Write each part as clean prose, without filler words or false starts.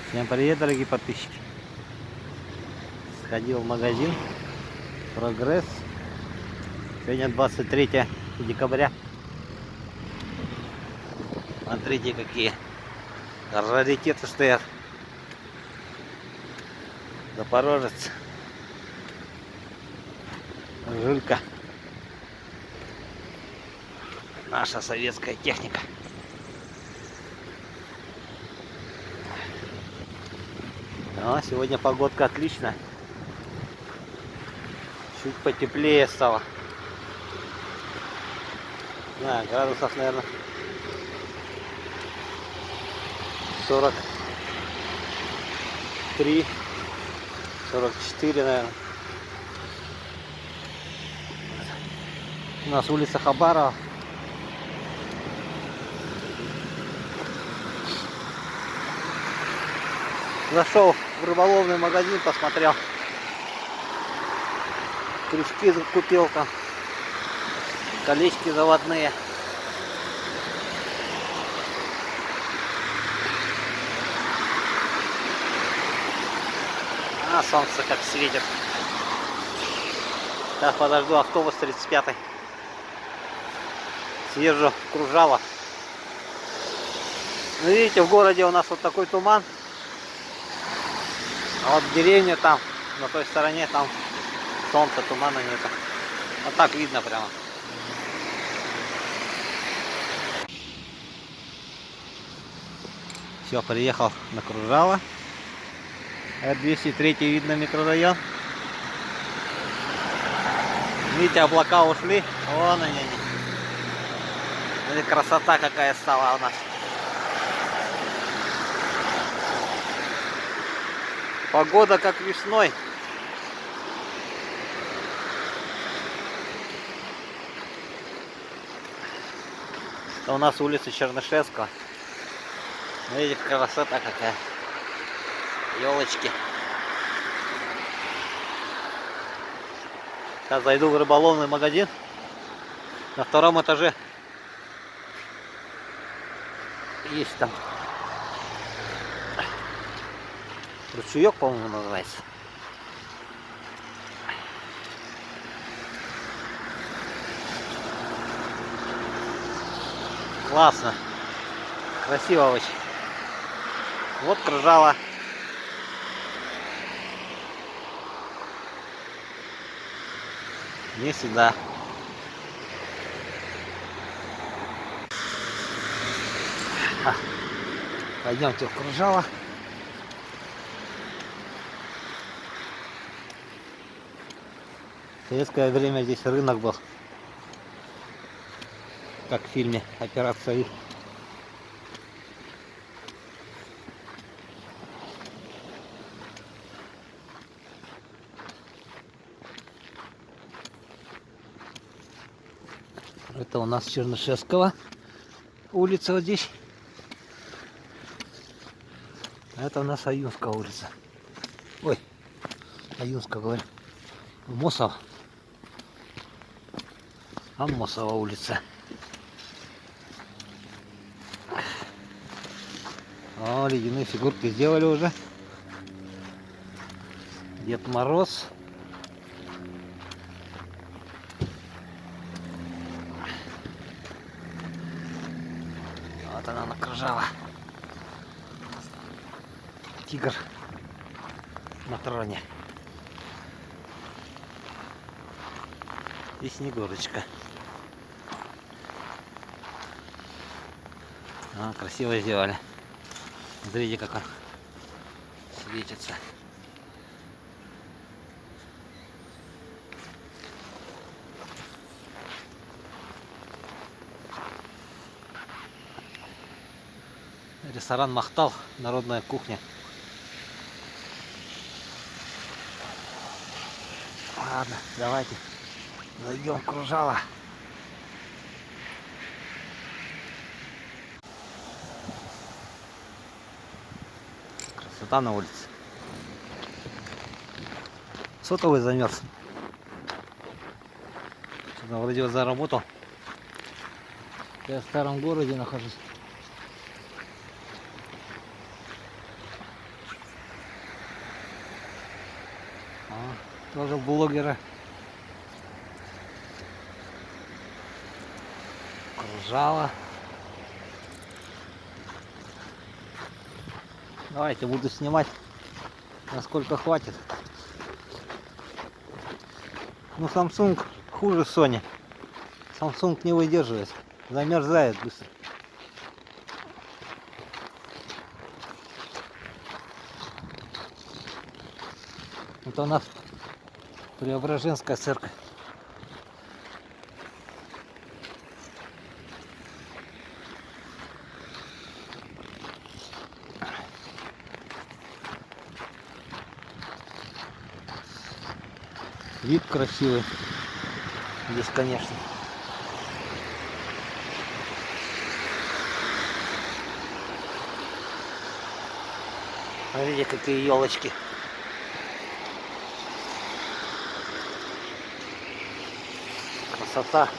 Всем привет, дорогие подписчики. Сходил в магазин Прогресс. Сегодня 23 декабря. Смотрите, какие раритеты стоят. Запорожец, жилька, наша советская техника. А сегодня погодка отличная. Чуть потеплее стало. Не знаю, градусов, наверное, 43, 44, наверное. У нас улица Хабарова. Зашел в рыболовный магазин, посмотрел. Крючки купил там. Колечки заводные. А солнце как светит. Сейчас подожду автобус 35-й. Съезжу в Кружало. Ну, видите, в городе у нас вот такой туман. А вот деревня там, на той стороне, там солнца, тумана нету. Вот так видно прямо. Все, приехал на Кружало. 203 видно микрорайон. Видите, облака ушли. Вон они. Смотрите, красота какая стала у нас. Погода как весной. Это у нас улица Чернышевского. Видите, красота какая. Елочки. Сейчас зайду в рыболовный магазин. На втором этаже есть там ручеек, по-моему, называется. Классно. Красиво очень. Вот Кружало. Не всегда. Пойдемте в Кружало. В советское время здесь рынок был. Как в фильме «Операция И». Это у нас Чернышевского улица вот здесь. Это у нас Аюнская улица. Ой, Аюнская, говорю. Мосова. Аммосова улица. О, ледяные фигурки сделали уже. Дед Мороз. Вот она накружала. Тигр на троне. И Снегурочка. А, красиво сделали. Смотрите, как он светится. Ресторан Махтал, народная кухня. Ладно, давайте зайдем в Кружало. Красота на улице. Сотовый замерз. Что-то вроде вот заработал. Я в старом городе нахожусь. Тоже блогеры. Кружало. Давайте буду снимать, насколько хватит. Ну, Samsung хуже Sony. Samsung не выдерживает, замерзает быстро. Это у нас Преображенская церковь. Вид красивый здесь, конечно. Смотрите, какие елочки. Красота.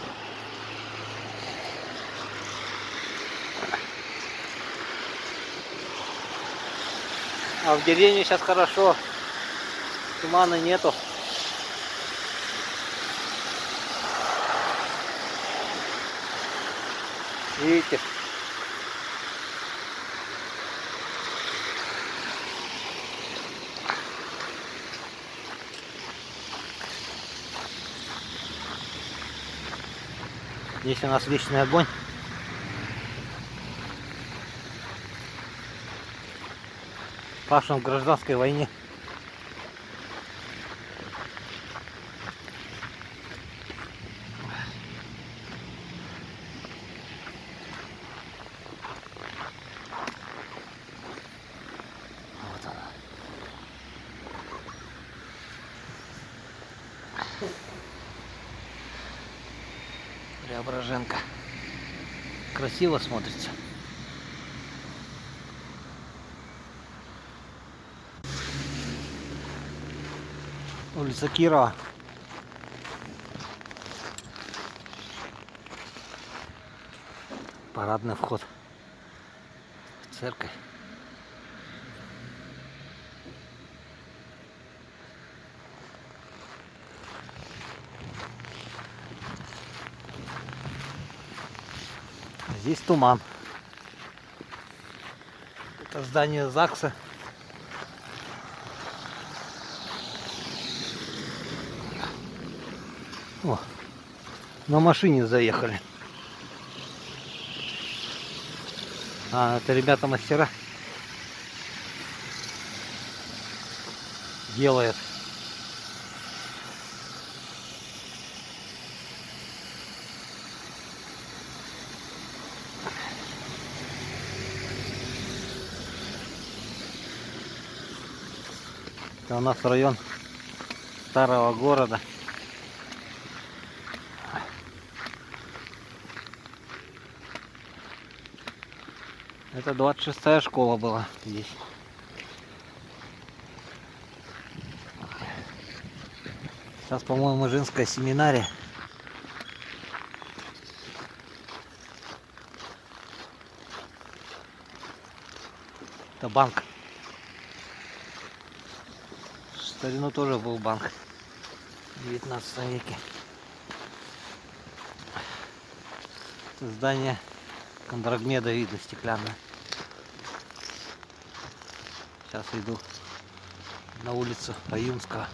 А в деревне сейчас хорошо. Тумана нету. Видите? Здесь у нас вечный огонь. Павшим в гражданской войне. Вот она. Преображенка. Красиво смотрится. Улица Кирова. Парадный вход в церковь. Здесь туман. Это здание ЗАГСа. О, на машине заехали. А, это ребята-мастера делают. Это у нас район старого города. Это 26-я школа была здесь. Сейчас, по-моему, женская семинария. Это банк. В старину тоже был банк. В 19 веке. Это здание Кандрагмеда видно, стеклянное. Сейчас иду на улицу Аюмского.